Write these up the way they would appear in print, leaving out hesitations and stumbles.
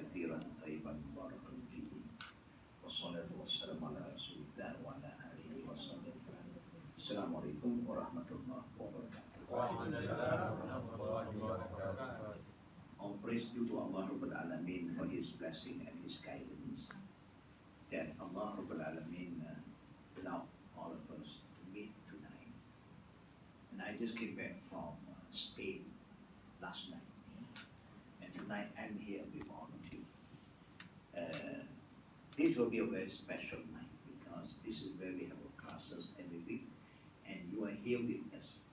كثيرا طيبا مباركا فيه والصلاة والسلام على رسول الله وعلى آله وصحبه أجمعين. السلام عليكم ورحمة الله وبركاته. All praise due to Allah Rabbul Alameen for His blessing and His guidance. That Allah Rabbul Alameen allowed all of us to meet tonight. And I just came back from Spain last night. And tonight I'm here with all of you. This will be a very special night because this is where we have our classes every week. And you are here with us.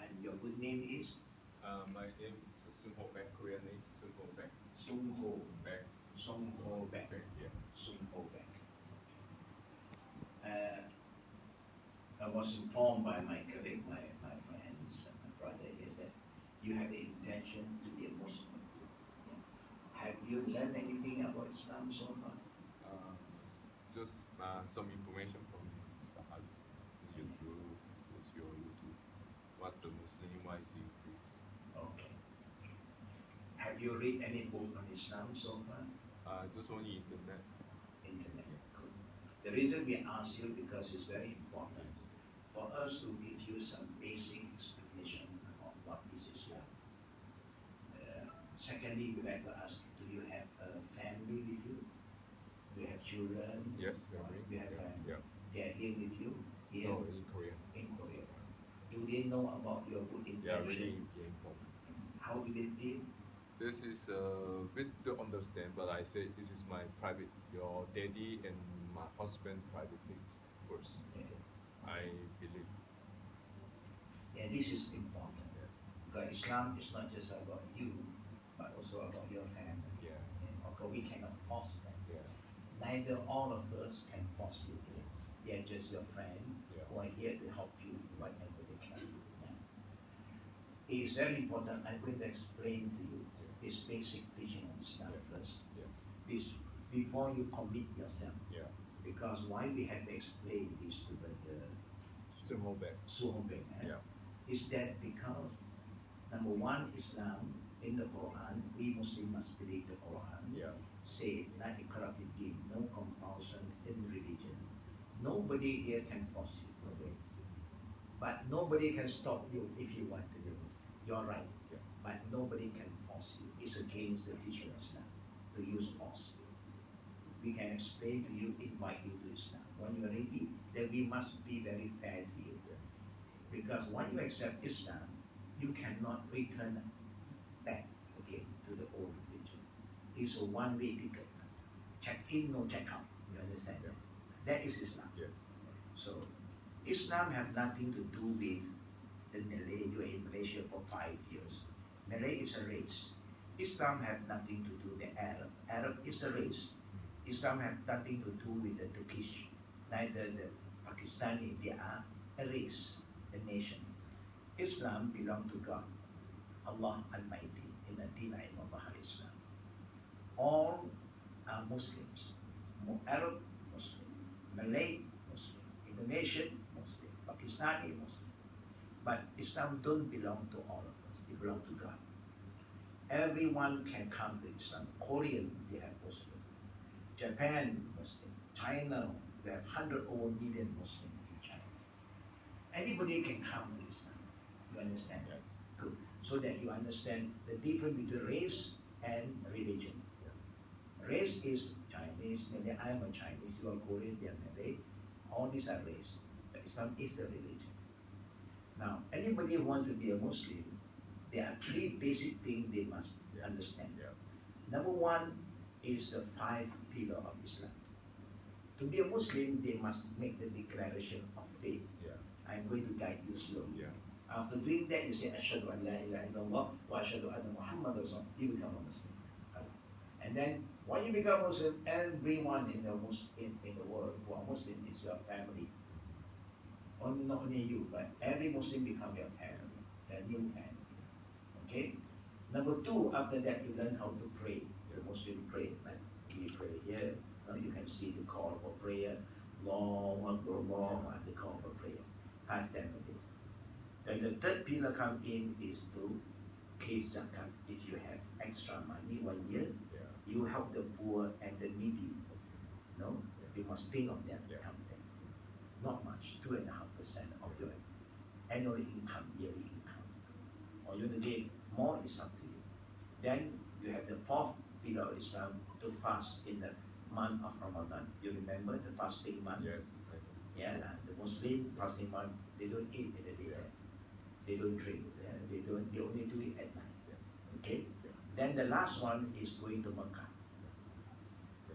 And your good name is? My name is Sun Ho Baek, Korean name Sun Ho Baek. Sun Ho Baek. Sun Ho Baek. Yeah. Sun Ho Baek. I was informed by my colleague, my friends, my brother, is that you have the intention to be a Muslim. Yeah. Have you learned anything about Islam so far? Just some information from Sahadah. What's your YouTube? What's the Muslim? Why is the increase? Okay. Have you read any book on Islam so far? Just only internet. Internet. Good. The reason we ask you because it's very important for us to give you some basic explanation about what is Islam. Secondly, we'd like to ask, do you have a family with you? Do you have children? Yes, family. You have family. Yeah. They are here with you? Here No, in Korea. in Korea. Do they know about your good Yeah, intention? really important. How do they feel? This is a bit to understand, but I say this is my private, your daddy and my husband private things first. Yeah. I believe. And this is important. Because Islam is not just about you, but also about your family. Yeah. And of course, we cannot force them. Yeah. Neither all of us can force you. They are just your friend who are here to help you whatever they can. Yeah. It is very important. I'm going to explain to you this basic teaching on Islam first. Yeah. Before you commit yourself. Yeah. Because why we have to explain this to the Sun Ho Baek. Suhobek, Yeah. is that because number one, Islam in the Quran, we Muslims must believe the Quran. Yeah. Say, la ikrah fid din, no compulsion in religion. Nobody here can force you. Nobody. But nobody can stop you if you want to do this. You're right. Yeah. But nobody can force you. It's against the teaching of Islam to use force. We can explain to you, invite you to Islam. When you're ready, then we must be very fair to you. Because when you accept Islam, you cannot return back again to the old religion. It's a one-way ticket. Check in, no check out. You understand? Yeah. That is Islam. Yes. So, Islam have nothing to do with the Malay. You are in Malaysia for 5 years. Malay is a race. Islam have nothing to do with the Arab. Arab is a race. Islam have nothing to do with the Turkish. Neither the Pakistani. They are a race, a nation. Islam belong to God, Allah Almighty, in the Deen of Islam. All are Muslims. Arab, Muslim. Malay, Muslim. Indonesian, Muslim. Pakistani, Muslim. But Islam don't belong to all of us. It belongs to God. Everyone can come to Islam. Korean, they have Muslim. Japan, Muslim. China, we have 100 over million Muslims in China. Anybody can come to Islam. You understand? Yes. Good. So that you understand the difference between race and religion. Race is Chinese, Malay. I am a Chinese, you are Korean, they are Malay. All these are race. But Islam is a religion. Now, anybody who wants to be a Muslim, there are three basic things they must understand. Yeah. Number one is the 5 pillars of Islam. To be a Muslim, they must make the declaration of faith. Yeah. I'm going to guide you slowly. Yeah. After doing that, you say, Ashhadu an la ilaha illallah wa ashhadu anna Muhammad Rasul. You become a Muslim. And then, when you become Muslim, everyone in the world who are Muslim is your family. Not only you, but every Muslim become your family, a new family. Okay? Number 2, after that, you learn how to pray. The Muslim pray, like we pray here. You can see the call for prayer. Long, the call for prayer. 5 times a day. Then the third pillar come in is to give zakat if you have extra money 1 year. Yeah. You help the poor and the needy. No, you must think of that. Yeah. Something. Not much, 2.5% of your annual income, yearly income. Or you want to give more, is up to you. Then you have the fourth pillar of Islam, to fast in the month of Ramadan. You remember the fasting month? Yes. I know. Yeah, the Muslim fasting month, they don't eat in the daytime. They don't drink. They only do it at night. Okay? Then the last one is going to Mecca,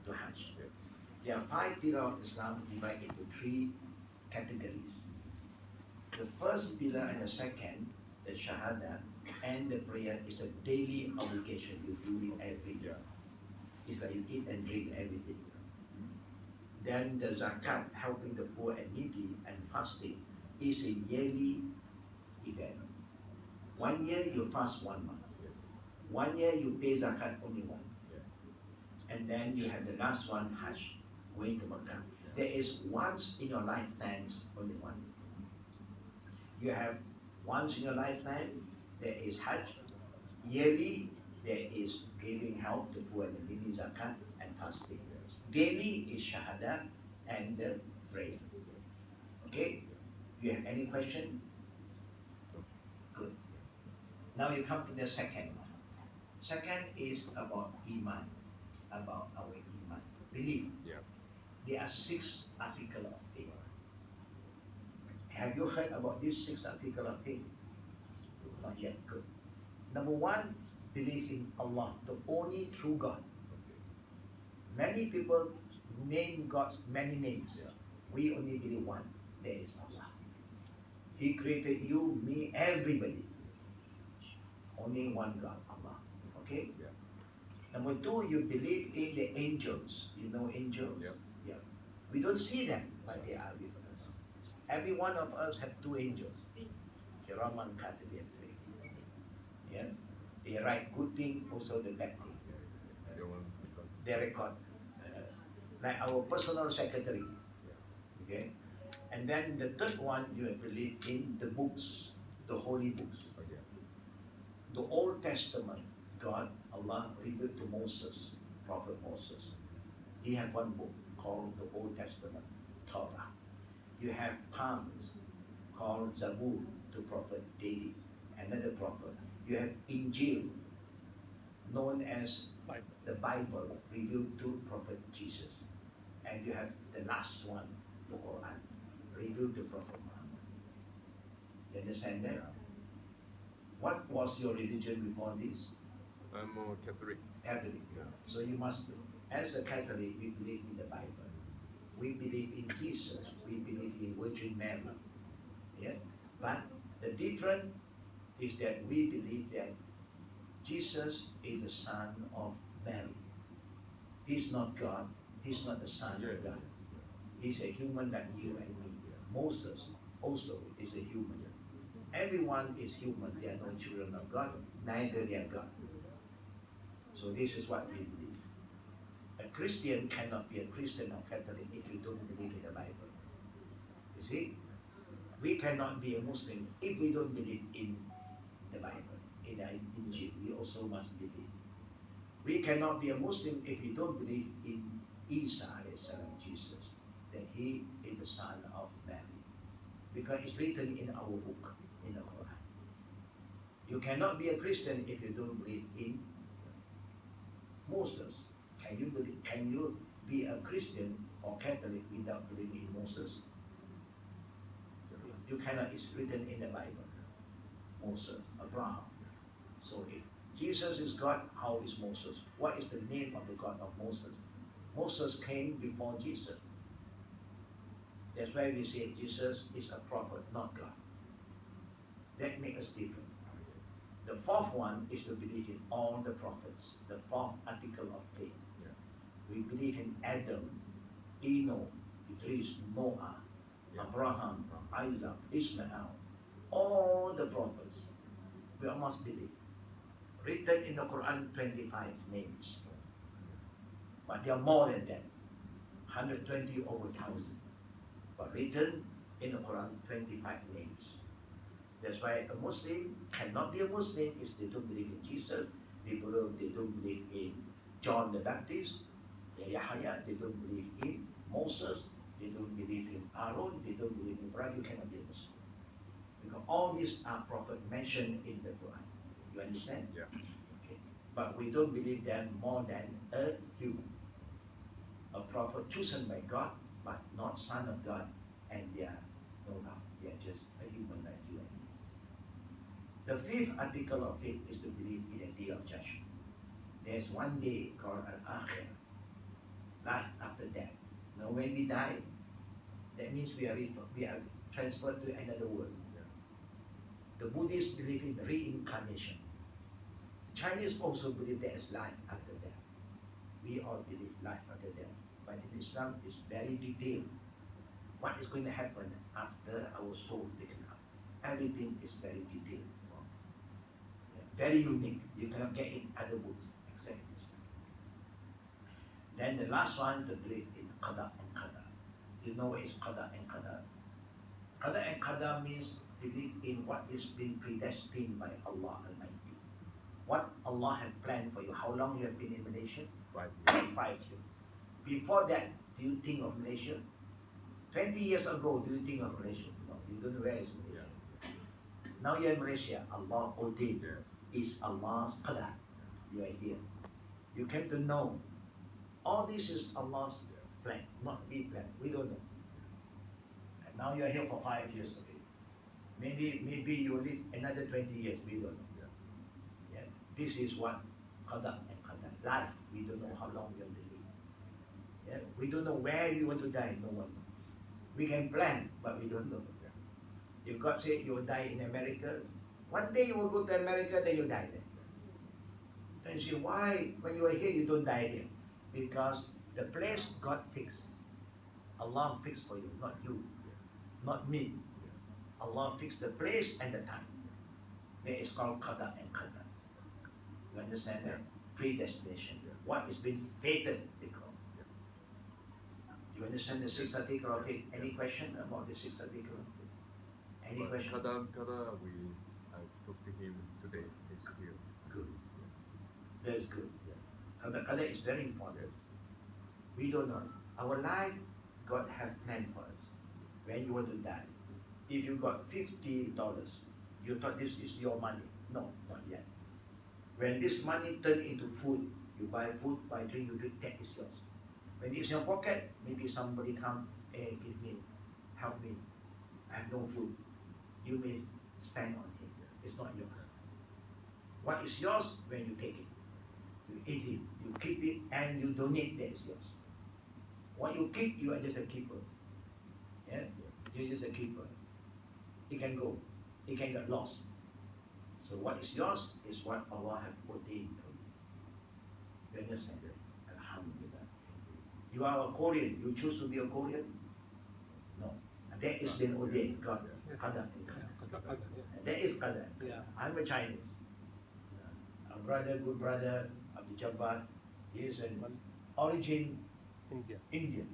to Hajj. Yes. There are 5 pillars of Islam divided into 3 categories. The first pillar and the second, the Shahadah and the prayer, is a daily obligation. You do it every day. It's like you eat and drink every day. Then the zakat, helping the poor and needy, and fasting is a yearly event. 1 year you fast 1 month. Yes. 1 year you pay zakat only once. Yeah. And then you have the last one, Hajj, going to Mecca. There is once in your lifetime, only one. You have once in your lifetime, there is Hajj. Yearly, there is giving help to poor and the needy, zakat, and fasting. Daily is Shahadah and the prayer. Okay? You have any question? Good. Now you come to the second one. Second is about Iman, about our Iman. Belief. Yeah. There are 6 articles of faith. Have you heard about these 6 articles of faith? Not yet. Good. Number 1, believe in Allah, the only true God. Okay. Many people name God's many names. Yeah. We only believe one. There is Allah. He created you, me, everybody. Only one God, Allah. Okay? Yeah. Number 2, you believe in the angels. You know angels? Yep. Yeah. We don't see them, but they are with us. Every one of us have 2 angels. Kiraman Katibin. Yeah. They write good thing, also the bad thing. They want They record. Like our personal secretary. Okay? And then the third one, you believe in the books, the holy books. Okay. The Old Testament, God, Allah revealed to Moses, Prophet Moses. He had one book called the Old Testament, Torah. You have Psalms called Zabur to Prophet David, another prophet. You have Injil, known as the Bible, revealed to Prophet Jesus. And you have the last one, the Quran, revealed to Prophet Muhammad. You understand that? What was your religion before this? I'm a Catholic. Catholic. Yeah. So you must, as a Catholic, we believe in the Bible. We believe in Jesus. We believe in Virgin Mary. Yeah? But the difference is that we believe that Jesus is the son of Mary. He's not God. He's not the son of God. He's a human like you and me. Moses also is a human. Everyone is human. They are no children of God. Neither they are God. So this is what we believe. A Christian cannot be a Christian or Catholic if you don't believe in the Bible. You see? We cannot be a Muslim if we don't believe in the Bible. In the Injil, we also must believe. We cannot be a Muslim if we don't believe in Isa, Jesus, that he is the son of Mary. Because it's written in our book, in the Quran. You cannot be a Christian if you don't believe in Moses. Can you be a Christian or Catholic without believing in Moses? You cannot. It's written in the Bible. Moses, Abraham. So if Jesus is God, how is Moses? What is the name of the God of Moses? Moses came before Jesus. That's why we say Jesus is a prophet, not God. That makes us different. The fourth one is to believe in all the prophets, the fourth article of faith. Yeah. We believe in Adam, Enoch, Idris, Noah, Abraham, Isaac, Ishmael, all the prophets. We must believe. Written in the Quran, 25 names. But there are more than that. 120 over 1,000. But written in the Quran, 25 names. That's why a Muslim cannot be a Muslim if they don't believe in Jesus, they don't believe in John the Baptist, Yahya, they don't believe in Moses, they don't believe in Aaron, they don't believe in Ibrahim. You cannot be a Muslim. Because all these are prophets mentioned in the Quran. You understand? Yeah. Okay. But we don't believe them more than a human. A prophet chosen by God, but not son of God, and they are no doubt, they are just a human like you and me. The fifth article of faith is to believe in a day of judgment. There's one day called Al-Akhirah, life after death. Now when we die, that means we are transferred to another world. Yeah. The Buddhists believe in reincarnation. The Chinese also believe there is life after death. We all believe life after death. But in Islam, it's very detailed. What is going to happen after our soul is taken out? Everything is very detailed. Yeah, very unique. You cannot get in other books except in Islam. Then the last one, to believe in Qada and Qadar. You know what is Qada and Qadar? Qada and Qadar means believe in what is being predestined by Allah Almighty. What Allah had planned for you. How long you have been in Malaysia? 5 years. 5 years. Before that, do you think of Malaysia? 20 years ago, do you think of Malaysia? No, you don't know where is Malaysia. Yeah. Now you're in Malaysia, Allah ordained. Yes. It's Allah's qadar. You are here. You came to know. All this is Allah's plan, not we plan. We don't know. And now you are here for 5 years. Okay. Maybe you will live another 20 years. We don't know. Yeah. Yeah. This is what qadar and qadar. Life. We don't know how long we have to live. Yeah. We don't know where we want to die. No one knows. We can plan, but we don't know. Yeah. If God said you will die in America, one day you will go to America, then you die there. Then you say, why when you are here you don't die here? Because the place God fixed. Allah fixed for you, not you, not me. Allah fixed the place and the time. That is called qada and qadar. You understand that? Predestination. What is being fated, they call. You understand the sixth article of it? Any question about the sixth article of it? Any question? Kada, I talked to him today. He's here. Good. That's good. Yeah. Qadar is very important. Yes. We don't know. Our life, God has planned for us. When you want to die, if you got $50, you thought this is your money. No, not yet. When this money turn into food, you buy food, buy drink, you drink, that is yours. When it's in your pocket, maybe somebody come, hey, give me, help me. I have no food. You may spend on it. It's not yours. What is yours when you take it? You eat it, you keep it, and you donate, that is yours. What you keep, you are just a keeper. Yeah? You're just a keeper. It can go. It can get lost. So what is yours is what Allah has ordained for you. You understand? Alhamdulillah. You are a Korean. You choose to be a Korean? No. That is been ordained. God. Qadar. That is Qadar. Yeah. I'm a Chinese. Our brother, good brother, Abdul Jabbar, he is an origin India. Indian.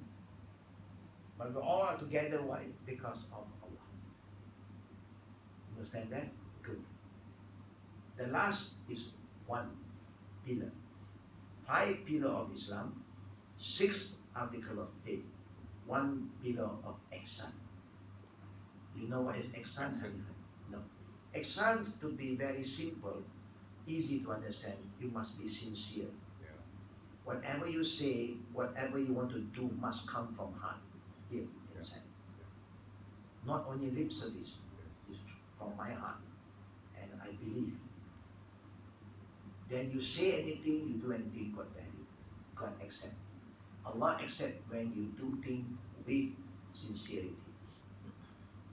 But we all are together, why? Because of Allah. Understand that? Good. The last is one pillar. 5 pillars of Islam, 6 articles of faith, 1 pillar of ihsan. You know what is ihsan? No. Ihsan, to be very simple, easy to understand, you must be sincere. Yeah. Whatever you say, whatever you want to do must come from heart. Here, inside. Not only lip service, it's from my heart. And I believe. Then you say anything, you do anything, God value. God accept. Allah accept when you do things with sincerity.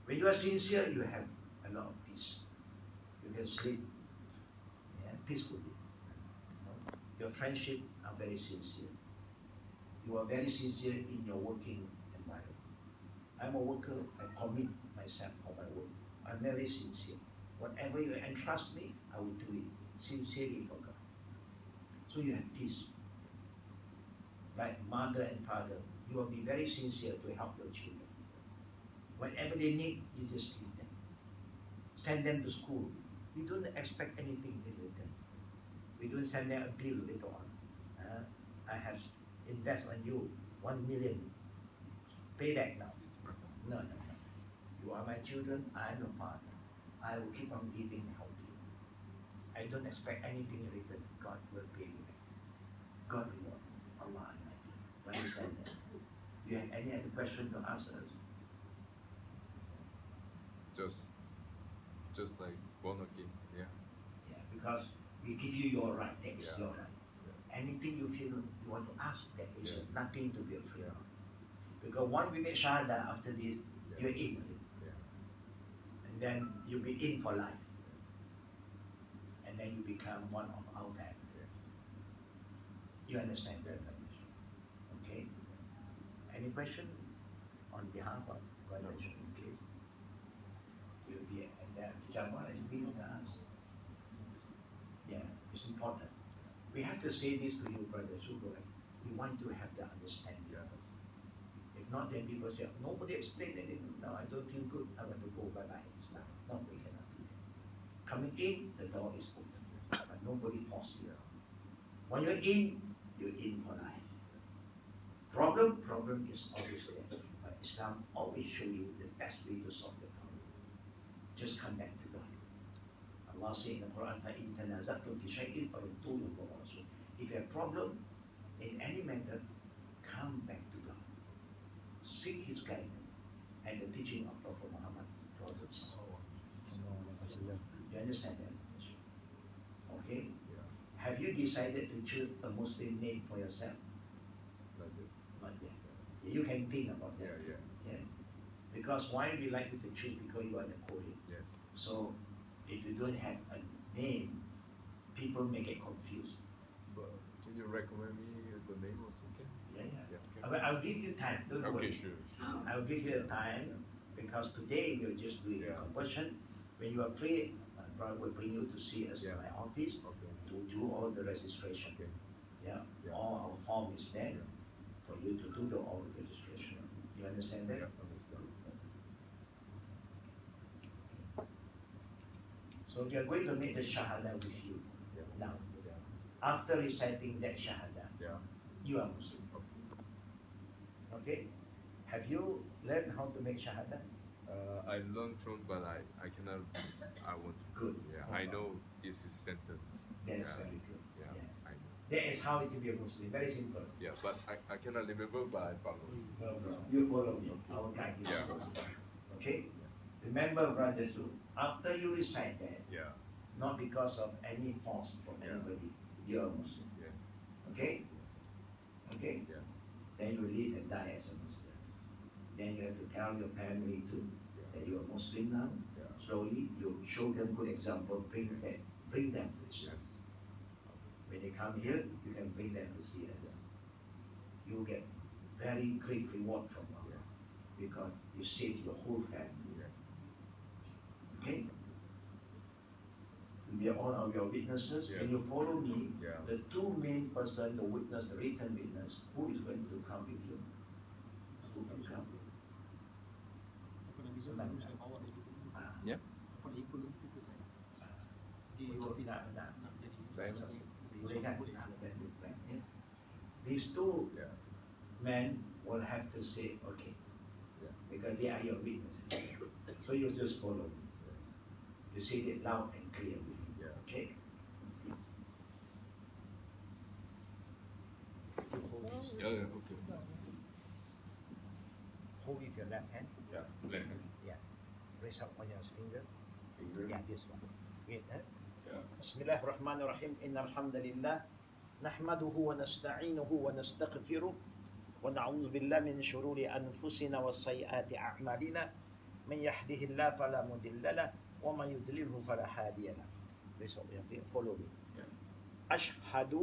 When you are sincere, you have a lot of peace. You can sleep peacefully. Your friendship are very sincere. You are very sincere in your working environment. I'm a worker, I commit myself for my work. I'm very sincere. Whatever you entrust me, I will do it sincerely for God. So you have peace. Like mother and father, you will be very sincere to help your children. Whatever they need, you just give them. send them to school. We don't expect anything in return. We don't send them a bill later on. I have invest on you 1 million. Pay back now. No. You are my children. I am your father. I will keep on giving and helping you. I don't expect anything in return. God will pay me back. God reward Allah Almighty. You understand that? Do you have any other question to ask us? Just like born again, yeah. Yeah, because we give you your right. That is Yeah. your right. Anything you feel you want to ask, that is Yes. nothing to be afraid Yeah. of. Because once we make Shahadah, after this, Yeah. you're in. Yeah. And then you'll be in for life. Yes. And then you become one of our family. Yes. You understand that? Okay? Any question on behalf of God? No. Okay. You'll be and then Jamal is being asked. Yeah, it's important. We have to say this to you, Brother Sugo. We want to have the understanding. Yeah. If not, then people say, nobody explained anything. No, I don't feel good. I want to go bye-bye. No, we cannot do that. Coming in, the door is open. But nobody forces you. When you're in for life. Problem is always there. But Islam always show you the best way to solve the problem. Just come back to God. Allah says in the Quran, فَإِن تَنَازَعْتُمْ فِي شَيْءٍ فَرُدُّوهُ إِلَى اللَّهِ وَالرَّسُولِ. If you have problem in any matter, come back to God. Seek His guidance and the teaching of Prophet Muhammad. You understand that? Okay? Yeah. Have you decided to choose a Muslim name for yourself? Not yet. Not yet. You can think about that. Yeah. Because why we like to choose? Because you are the Korean. Yes. So if you don't have a name, people may get confused. But can you recommend me the name or something? Yeah. Okay. I'll give you time. Don't worry. Okay, sure. I'll give you the time because today we're just doing the conversion. When you are free, my brother will bring you to see us in my office Okay. to do all the registration. Okay. Yeah. Yeah. All our form is there Yeah. for you to do all the registration. You understand that? Yeah, understand. So we are going to make the Shahadah with you Yeah. now. Yeah. After reciting that Shahadah, Yeah. you are Muslim. Okay. Okay? Have you learned how to make Shahadah? I learned from, but I cannot. I want to. Good. Yeah. No I problem. know this is sentence. That's Yeah. very good. Yeah. Yeah. I know. That is how to be a Muslim. Very simple. Yeah, but I cannot remember, but I follow. No problem. You follow me. I will guide you. Yeah. Okay? Remember, brothers, after you recite that, Yeah. not because of any force from Yeah. anybody, you are a Muslim. Yeah. Okay? Okay? Yeah. Then you live and die as a Muslim. Then you have to tell your family too that you are Muslim now. Yeah. Slowly, you show them good example, bring them to Islam. Yes. When they come here, you can bring them to see us. You will get very great reward from Allah because you save your whole family. Yeah. Okay? We are all of your witnesses. Yes. When you follow me, Yeah. the two main person, the witness, the written witness, who is going to come with you? Who can come? Senang. Ah, Yeah. Boleh kan? Yeah. These two Yeah. men will have to say, okay, Yeah. because they are your witnesses. So you just follow me. Yes. You say it loud and clear with me. Yeah. Okay? You hold this. Yeah. Okay. Hold with your left hand. Yeah. Left hand. Yeah. Raise up on your finger. Finger. Yeah, this one. Wait, huh? Yeah. بسم الله الرحمن الرحيم إن الحمد لله نحمده ونستعينه ونستغفره ونعوذ بالله من شرور أنفسنا وسيئات أعمالنا من يهده الله فلا مضل له ومن يضلله فلا هادي له. Please follow me. Yeah. أشهد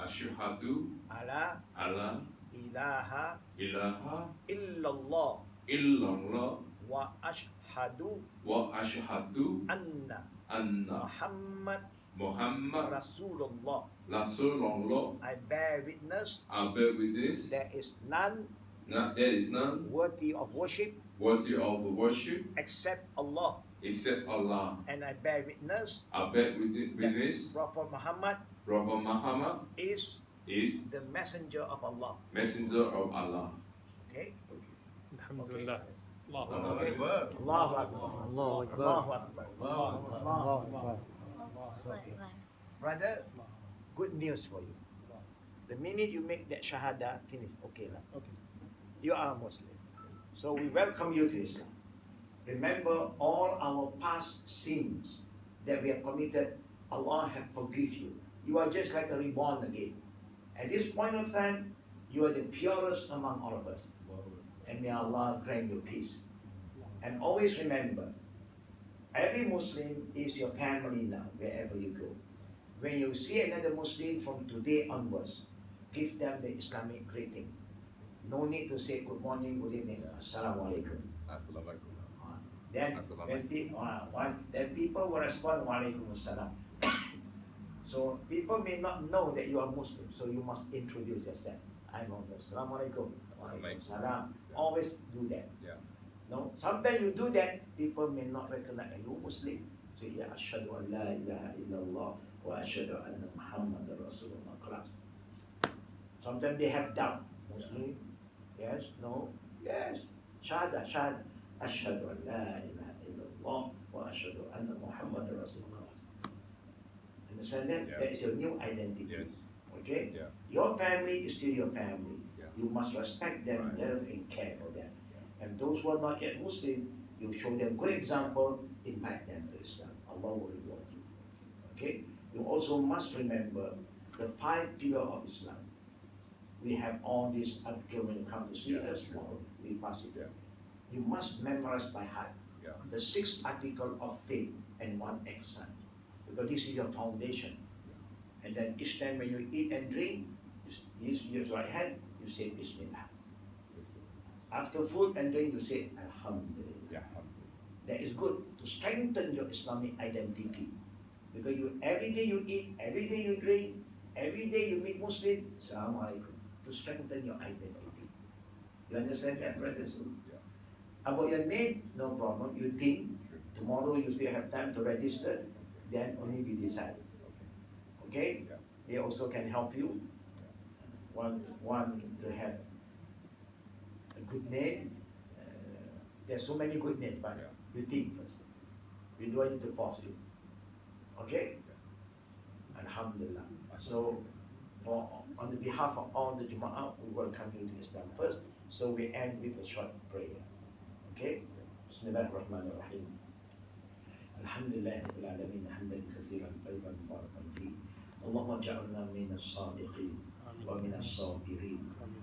Ashhadu ألا alla إله ilaha إلا الله illallah وأشهد wa ashhadu أن anna محمد Muhammad رسول الله. Rasulullah. I bear witness I bear witness there is none that there is none worthy of worship worthy of worship except Allah. except Allah. And I bear witness I bear witness Prophet Muhammad Prophet Muhammad is is the messenger of Allah. messenger of Allah. Okay? Alhamdulillah. Okay. Allahu Akbar. Allahu Akbar. Allahu Akbar. Allahu Akbar. Brother, good news for you. The minute you make that Shahadah, finish. Okay, lah. Okay. You are a Muslim. So we welcome you to Islam. Remember all our past sins that we have committed, Allah have forgive you. You are just like a reborn again. At this point of time, you are the purest among all of us. And may Allah grant you peace. And always remember, every Muslim is your family now, wherever you go. When you see another Muslim from today onwards, give them the Islamic greeting. No need to say good morning, good evening, assalamu alaikum. Assalamualaikum. Then, Assalamualaikum. then people will respond, wa alaikum assalam. So people may not know that you are Muslim, so you must introduce yourself. I'm Muslim. Assalamu alaikum. Wa alaikum salam. Always do that. Yeah. No, sometimes you do that, people may not recognize you Muslim. So yeah, ashhadu an la ilaha illallah wa ashhadu anna Muhammadan Rasulullah. Class. Sometimes they have doubt. Muslim? Yes, no, yes. Shahada, shahada. Ashhadu an la ilaha illallah wa ashhadu anna Muhammadan Rasulullah. Understand that? Yeah. That is your new identity. Yes. Okay? Yeah. Your family is still your family. Yeah. You must respect them, Right. love and care for them. And those who are not yet Muslim, you show them good example, invite them to Islam. Allah will reward you. Okay? You also must remember the 5 pillars of Islam. We have all these articles when you come to see Yeah, us, sure. we pass it. Yeah. You must memorize by heart Yeah. the 6 articles of faith and 1 ihsan. Because this is your foundation. And then each time when you eat and drink, you use your right hand, you say Bismillah. After food and drink, you say Alhamdulillah. Yeah. That is good to strengthen your Islamic identity. Because you every day you eat, every day you drink, every day you meet Muslim, Assalamu alaikum, to strengthen your identity. You understand that, brothers? Yeah. About your name, no problem. You think Sure. tomorrow you still have time to register, then only we decide. Okay? Yeah. They also can help you. One to have a good name. There's so many good names, but Yeah. you think first. We don't need to force you. Okay? Alhamdulillah. So, on the behalf of all the Jama'ah, we welcome you to Islam first. So we end with a short prayer. Okay? Bismillahirrahmanirrahim. Alhamdulillah Rabbil Alameen hamdan kathiran tayyiban mubarakan fihi. Allahumma ja'alna min as-sadiqin wa min as-sabirin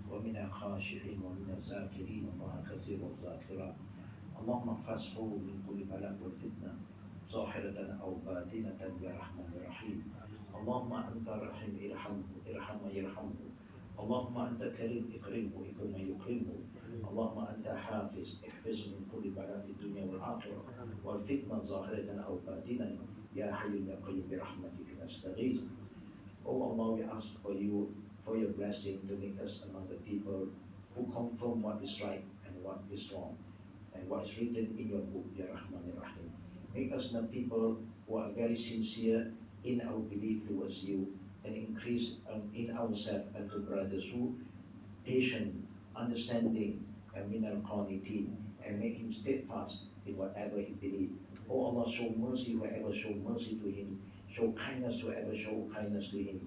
wa min al-khashi'in wa min az-zakirin Allah kathir wa zakirat. Allahumma fashu min kulli bala wa fitna zahiratan aw batinatan ya rahman ya rahim. Allahumma anta rahim irhamhu yarhamhu. Allahumma anta karim ikrimhu ikrima yukrimhu. اللهم أنت حافظ احفظ من كل بلاء في الدنيا والآخرة والفتنة ظاهرة أو باطنة يا حي يا قيوم برحمتك نستغيث. Oh Allah, we ask for you for your blessing to make us among the people who confirm what is right and what is wrong and what is written in your book, Ya Rahman Ya Rahim. Make us the people who are very sincere in our belief towards you and increase in ourselves and to brothers who patient, understanding, and min al-qanitin, and make him steadfast in whatever he believes. Oh Allah, show mercy whoever show mercy to him, show kindness whoever show kindness to him.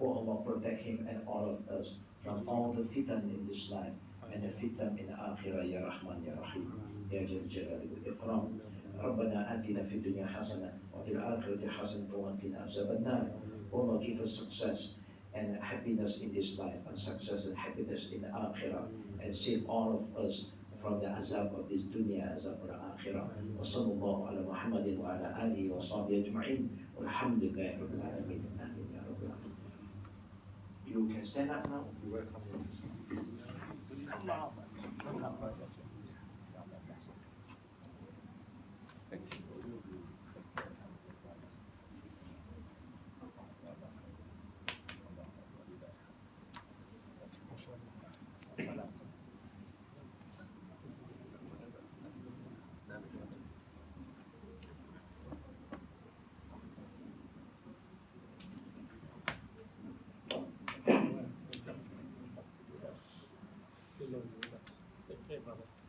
Oh Allah, protect him and all of us from all the fitan in this life and the fitan in the akhirah, Ya Rahman Ya Rahim, Ya Jal Jalali wal Ikram. ربنا آتنا في الدنيا حسنة وفي الآخرة حسنة وقنا عذاب النار. Oh Lord, give us success and happiness in this life, and success and happiness in the akhirah, and save all of us from the azab of this dunya, azab of the akhirah. Wa sallallahu ala Muhammadin wa ala alihi wa sahbihi ajma'in. Alhamdulillah Rabbil Alameen. Amin ya Rabbil Alameen. You can stand up now. You're welcome. Allah. brother.